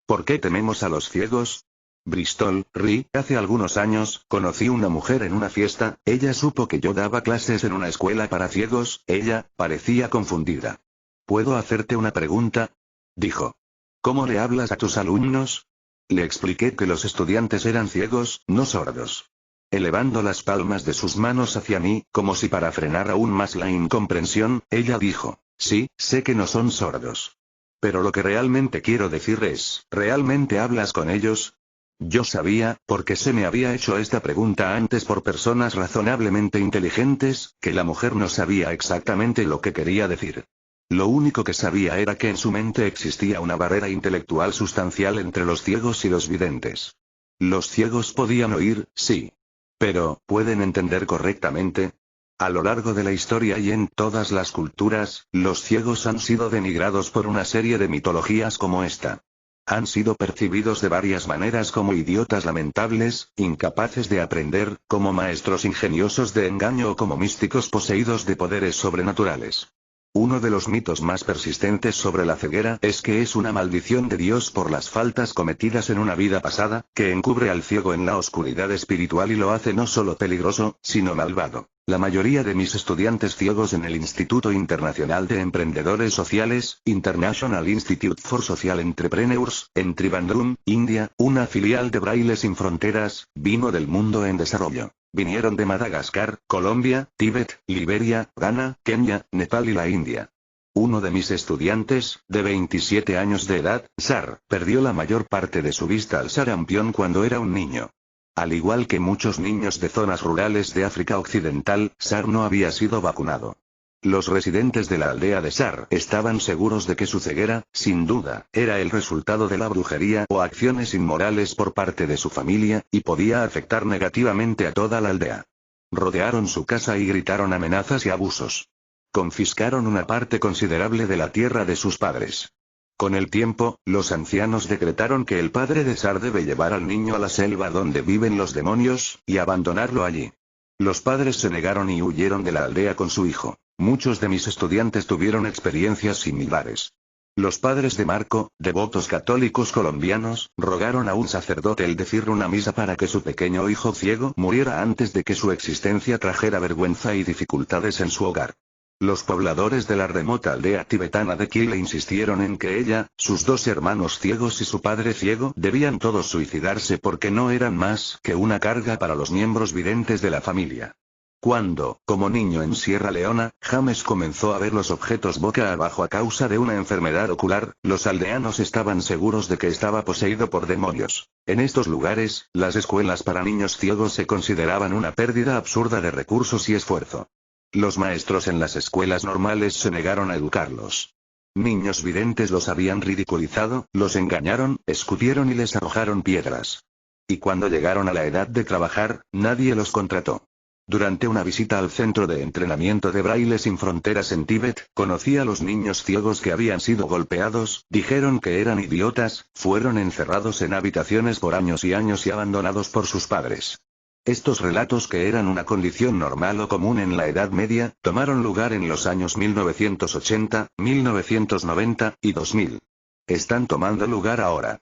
¿Por qué tememos a los ciegos? Bristol, RI, hace algunos años, conocí una mujer en una fiesta, ella supo que yo daba clases en una escuela para ciegos, ella, parecía confundida. ¿Puedo hacerte una pregunta? Dijo. ¿Cómo le hablas a tus alumnos? Le expliqué que los estudiantes eran ciegos, no sordos. Elevando las palmas de sus manos hacia mí, como si para frenar aún más la incomprensión, ella dijo, sí, sé que no son sordos. Pero lo que realmente quiero decir es, ¿realmente hablas con ellos? Yo sabía, porque se me había hecho esta pregunta antes por personas razonablemente inteligentes, que la mujer no sabía exactamente lo que quería decir. Lo único que sabía era que en su mente existía una barrera intelectual sustancial entre los ciegos y los videntes. Los ciegos podían oír, sí. Pero, ¿pueden entender correctamente? A lo largo de la historia y en todas las culturas, los ciegos han sido denigrados por una serie de mitologías como esta. Han sido percibidos de varias maneras como idiotas lamentables, incapaces de aprender, como maestros ingeniosos de engaño o como místicos poseídos de poderes sobrenaturales. Uno de los mitos más persistentes sobre la ceguera es que es una maldición de Dios por las faltas cometidas en una vida pasada, que encubre al ciego en la oscuridad espiritual y lo hace no solo peligroso, sino malvado. La mayoría de mis estudiantes ciegos en el Instituto Internacional de Emprendedores Sociales, International Institute for Social Entrepreneurs, en Trivandrum, India, una filial de Braille Sin Fronteras, vino del mundo en desarrollo. Vinieron de Madagascar, Colombia, Tíbet, Liberia, Ghana, Kenia, Nepal y la India. Uno de mis estudiantes, de 27 años de edad, Sar, perdió la mayor parte de su vista al sarampión cuando era un niño. Al igual que muchos niños de zonas rurales de África Occidental, Sar no había sido vacunado. Los residentes de la aldea de Sar estaban seguros de que su ceguera, sin duda, era el resultado de la brujería o acciones inmorales por parte de su familia, y podía afectar negativamente a toda la aldea. Rodearon su casa y gritaron amenazas y abusos. Confiscaron una parte considerable de la tierra de sus padres. Con el tiempo, los ancianos decretaron que el padre de Sar debe llevar al niño a la selva donde viven los demonios, y abandonarlo allí. Los padres se negaron y huyeron de la aldea con su hijo. Muchos de mis estudiantes tuvieron experiencias similares. Los padres de Marco, devotos católicos colombianos, rogaron a un sacerdote el decir una misa para que su pequeño hijo ciego muriera antes de que su existencia trajera vergüenza y dificultades en su hogar. Los pobladores de la remota aldea tibetana de Kile insistieron en que ella, sus dos hermanos ciegos y su padre ciego debían todos suicidarse porque no eran más que una carga para los miembros videntes de la familia. Cuando, como niño en Sierra Leona, James comenzó a ver los objetos boca abajo a causa de una enfermedad ocular, los aldeanos estaban seguros de que estaba poseído por demonios. En estos lugares, las escuelas para niños ciegos se consideraban una pérdida absurda de recursos y esfuerzo. Los maestros en las escuelas normales se negaron a educarlos. Niños videntes los habían ridiculizado, los engañaron, escupieron y les arrojaron piedras. Y cuando llegaron a la edad de trabajar, nadie los contrató. Durante una visita al centro de entrenamiento de Braille Sin Fronteras en Tíbet, conocí a los niños ciegos que habían sido golpeados, dijeron que eran idiotas, fueron encerrados en habitaciones por años y abandonados por sus padres. Estos relatos, que eran una condición normal o común en la Edad Media, tomaron lugar en los años 1980, 1990, y 2000. Están tomando lugar ahora.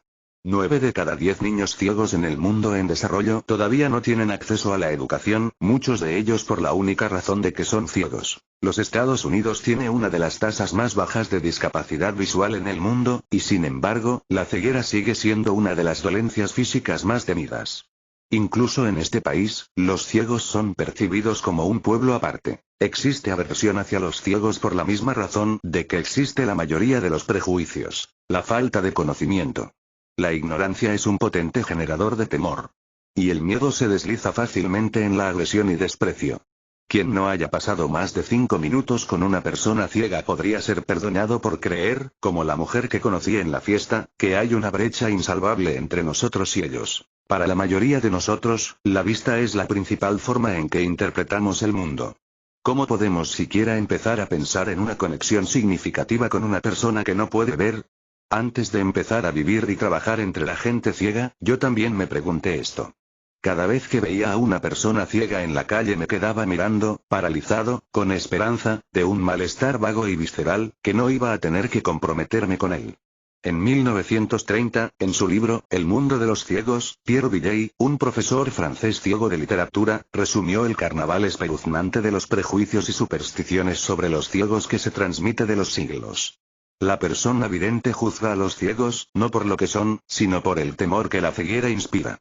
9 de cada 10 niños ciegos en el mundo en desarrollo todavía no tienen acceso a la educación, muchos de ellos por la única razón de que son ciegos. Los Estados Unidos tiene una de las tasas más bajas de discapacidad visual en el mundo, y sin embargo, la ceguera sigue siendo una de las dolencias físicas más temidas. Incluso en este país, los ciegos son percibidos como un pueblo aparte. Existe aversión hacia los ciegos por la misma razón de que existe la mayoría de los prejuicios: la falta de conocimiento. La ignorancia es un potente generador de temor. Y el miedo se desliza fácilmente en la agresión y desprecio. Quien no haya pasado más de 5 minutos con una persona ciega podría ser perdonado por creer, como la mujer que conocí en la fiesta, que hay una brecha insalvable entre nosotros y ellos. Para la mayoría de nosotros, la vista es la principal forma en que interpretamos el mundo. ¿Cómo podemos siquiera empezar a pensar en una conexión significativa con una persona que no puede ver? Antes de empezar a vivir y trabajar entre la gente ciega, yo también me pregunté esto. Cada vez que veía a una persona ciega en la calle me quedaba mirando, paralizado, con esperanza, de un malestar vago y visceral, que no iba a tener que comprometerme con él. En 1930, en su libro, El mundo de los ciegos, Pierre Villey, un profesor francés ciego de literatura, resumió el carnaval espeluznante de los prejuicios y supersticiones sobre los ciegos que se transmite de los siglos. La persona vidente juzga a los ciegos, no por lo que son, sino por el temor que la ceguera inspira.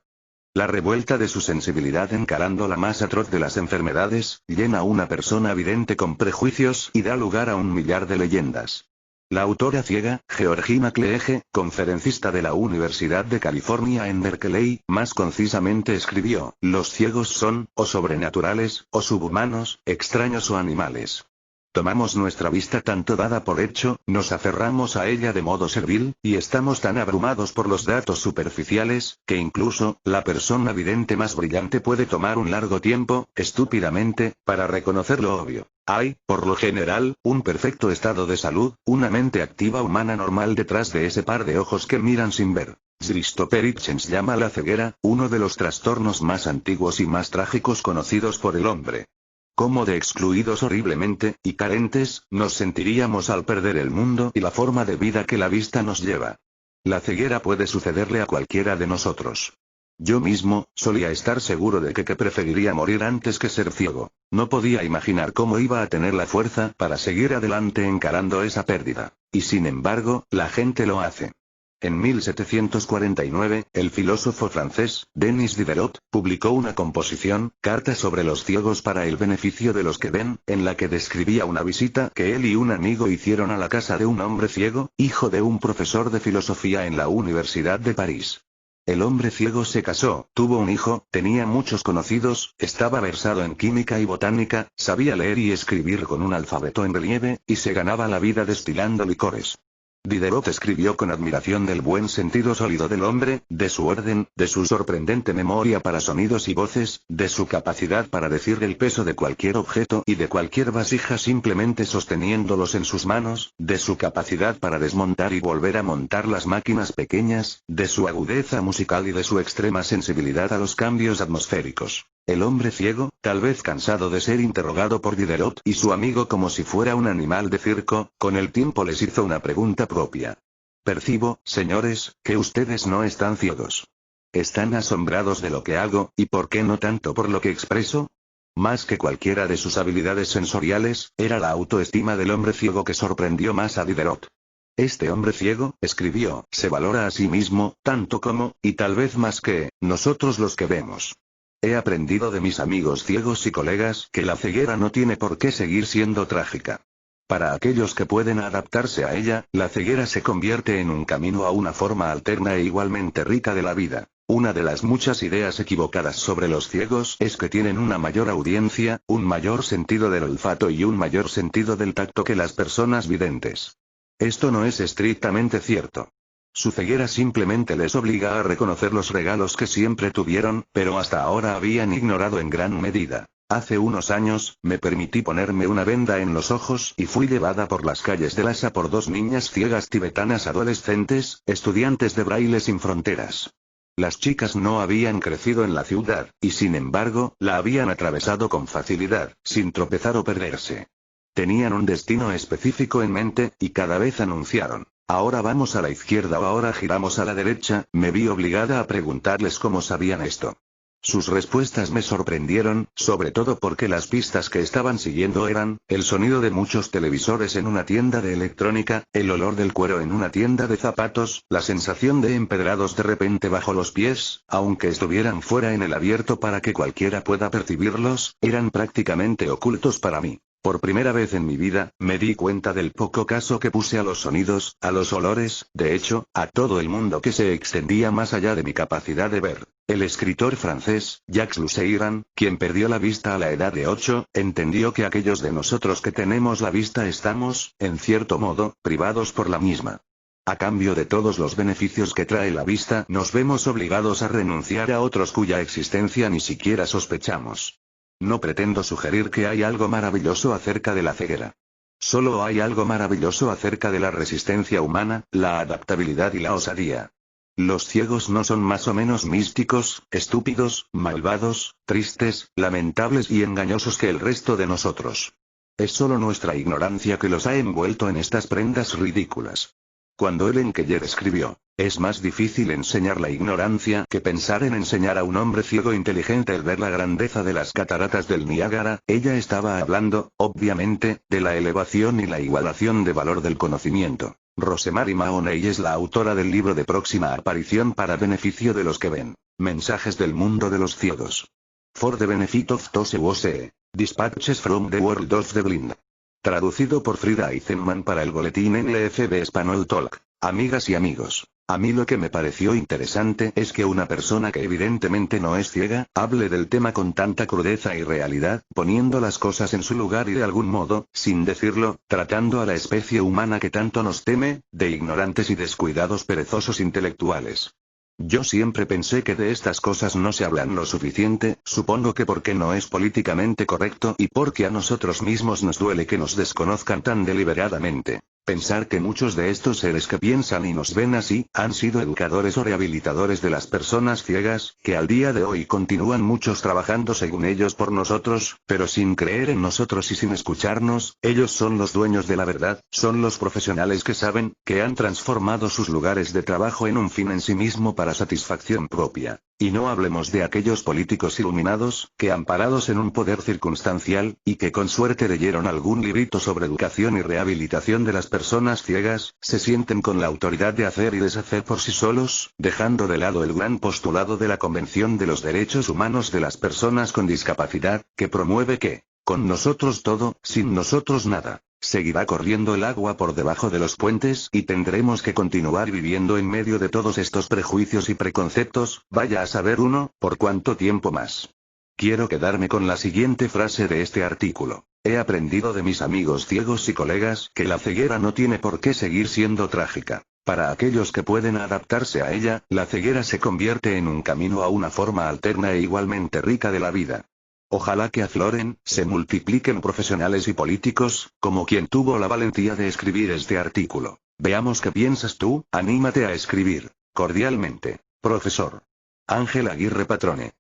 La revuelta de su sensibilidad encarando la más atroz de las enfermedades, llena a una persona vidente con prejuicios y da lugar a un millar de leyendas. La autora ciega, Georgina Cleege, conferencista de la Universidad de California en Berkeley, más concisamente escribió, los ciegos son, o sobrenaturales, o subhumanos, extraños o animales. Tomamos nuestra vista tanto dada por hecho, nos aferramos a ella de modo servil, y estamos tan abrumados por los datos superficiales, que incluso, la persona vidente más brillante puede tomar un largo tiempo, estúpidamente, para reconocer lo obvio. Hay, por lo general, un perfecto estado de salud, una mente activa humana normal detrás de ese par de ojos que miran sin ver. Christopher Hitchens llama a la ceguera, uno de los trastornos más antiguos y más trágicos conocidos por el hombre. Cómo de excluidos horriblemente, y carentes, nos sentiríamos al perder el mundo y la forma de vida que la vista nos lleva. La ceguera puede sucederle a cualquiera de nosotros. Yo mismo, solía estar seguro de que preferiría morir antes que ser ciego. No podía imaginar cómo iba a tener la fuerza para seguir adelante encarando esa pérdida. Y sin embargo, la gente lo hace. En 1749, el filósofo francés, Denis Diderot, publicó una composición, Carta sobre los ciegos para el beneficio de los que ven, en la que describía una visita que él y un amigo hicieron a la casa de un hombre ciego, hijo de un profesor de filosofía en la Universidad de París. El hombre ciego se casó, tuvo un hijo, tenía muchos conocidos, estaba versado en química y botánica, sabía leer y escribir con un alfabeto en relieve, y se ganaba la vida destilando licores. Diderot escribió con admiración del buen sentido sólido del hombre, de su orden, de su sorprendente memoria para sonidos y voces, de su capacidad para decir el peso de cualquier objeto y de cualquier vasija simplemente sosteniéndolos en sus manos, de su capacidad para desmontar y volver a montar las máquinas pequeñas, de su agudeza musical y de su extrema sensibilidad a los cambios atmosféricos. El hombre ciego, tal vez cansado de ser interrogado por Diderot y su amigo como si fuera un animal de circo, con el tiempo les hizo una pregunta propia. Percibo, señores, que ustedes no están ciegos. ¿Están asombrados de lo que hago, y por qué no tanto por lo que expreso? Más que cualquiera de sus habilidades sensoriales, era la autoestima del hombre ciego que sorprendió más a Diderot. Este hombre ciego, escribió, se valora a sí mismo, tanto como, y tal vez más que, nosotros los que vemos. He aprendido de mis amigos ciegos y colegas que la ceguera no tiene por qué seguir siendo trágica. Para aquellos que pueden adaptarse a ella, la ceguera se convierte en un camino a una forma alterna e igualmente rica de la vida. Una de las muchas ideas equivocadas sobre los ciegos es que tienen una mayor audiencia, un mayor sentido del olfato y un mayor sentido del tacto que las personas videntes. Esto no es estrictamente cierto. Su ceguera simplemente les obliga a reconocer los regalos que siempre tuvieron, pero hasta ahora habían ignorado en gran medida. Hace unos años, me permití ponerme una venda en los ojos y fui llevada por las calles de Lhasa por dos niñas ciegas tibetanas adolescentes, estudiantes de Braille sin Fronteras. Las chicas no habían crecido en la ciudad, y sin embargo, la habían atravesado con facilidad, sin tropezar o perderse. Tenían un destino específico en mente, y cada vez anunciaron. Ahora vamos a la izquierda o ahora giramos a la derecha. Me vi obligada a preguntarles cómo sabían esto. Sus respuestas me sorprendieron, sobre todo porque las pistas que estaban siguiendo eran, el sonido de muchos televisores en una tienda de electrónica, el olor del cuero en una tienda de zapatos, la sensación de empedrados de repente bajo los pies, aunque estuvieran fuera en el abierto para que cualquiera pueda percibirlos, eran prácticamente ocultos para mí. Por primera vez en mi vida, me di cuenta del poco caso que puse a los sonidos, a los olores, de hecho, a todo el mundo que se extendía más allá de mi capacidad de ver. El escritor francés, Jacques Luceyran, quien perdió la vista a la edad de 8, entendió que aquellos de nosotros que tenemos la vista estamos, en cierto modo, privados por la misma. A cambio de todos los beneficios que trae la vista, nos vemos obligados a renunciar a otros cuya existencia ni siquiera sospechamos. No pretendo sugerir que hay algo maravilloso acerca de la ceguera. Solo hay algo maravilloso acerca de la resistencia humana, la adaptabilidad y la osadía. Los ciegos no son más o menos místicos, estúpidos, malvados, tristes, lamentables y engañosos que el resto de nosotros. Es solo nuestra ignorancia que los ha envuelto en estas prendas ridículas. Cuando Helen Keller escribió, es más difícil enseñar la ignorancia que pensar en enseñar a un hombre ciego inteligente el ver la grandeza de las cataratas del Niágara, ella estaba hablando, obviamente, de la elevación y la igualación de valor del conocimiento. Rosemary Mahoney es la autora del libro de próxima aparición para beneficio de los que ven. Mensajes del mundo de los ciegos. For the benefit of those who see. Dispatches from the world of the blind. Traducido por Frida Eisenman para el boletín NFB Spanish Talk. Amigas y amigos, a mí lo que me pareció interesante es que una persona que evidentemente no es ciega, hable del tema con tanta crudeza y realidad, poniendo las cosas en su lugar y de algún modo, sin decirlo, tratando a la especie humana que tanto nos teme, de ignorantes y descuidados perezosos intelectuales. Yo siempre pensé que de estas cosas no se hablan lo suficiente, supongo que porque no es políticamente correcto y porque a nosotros mismos nos duele que nos desconozcan tan deliberadamente. Pensar que muchos de estos seres que piensan y nos ven así, han sido educadores o rehabilitadores de las personas ciegas, que al día de hoy continúan muchos trabajando según ellos por nosotros, pero sin creer en nosotros y sin escucharnos, ellos son los dueños de la verdad, son los profesionales que saben, que han transformado sus lugares de trabajo en un fin en sí mismo para satisfacción propia. Y no hablemos de aquellos políticos iluminados, que amparados en un poder circunstancial, y que con suerte leyeron algún librito sobre educación y rehabilitación de las personas ciegas, se sienten con la autoridad de hacer y deshacer por sí solos, dejando de lado el gran postulado de la Convención de los Derechos Humanos de las Personas con Discapacidad, que promueve que, con nosotros todo, sin nosotros nada. Seguirá corriendo el agua por debajo de los puentes y tendremos que continuar viviendo en medio de todos estos prejuicios y preconceptos, vaya a saber uno, por cuánto tiempo más. Quiero quedarme con la siguiente frase de este artículo. He aprendido de mis amigos ciegos y colegas que la ceguera no tiene por qué seguir siendo trágica. Para aquellos que pueden adaptarse a ella, la ceguera se convierte en un camino a una forma alterna e igualmente rica de la vida. Ojalá que afloren, se multipliquen profesionales y políticos, como quien tuvo la valentía de escribir este artículo. Veamos qué piensas tú, anímate a escribir. Cordialmente, profesor Ángel Aguirre Patrone.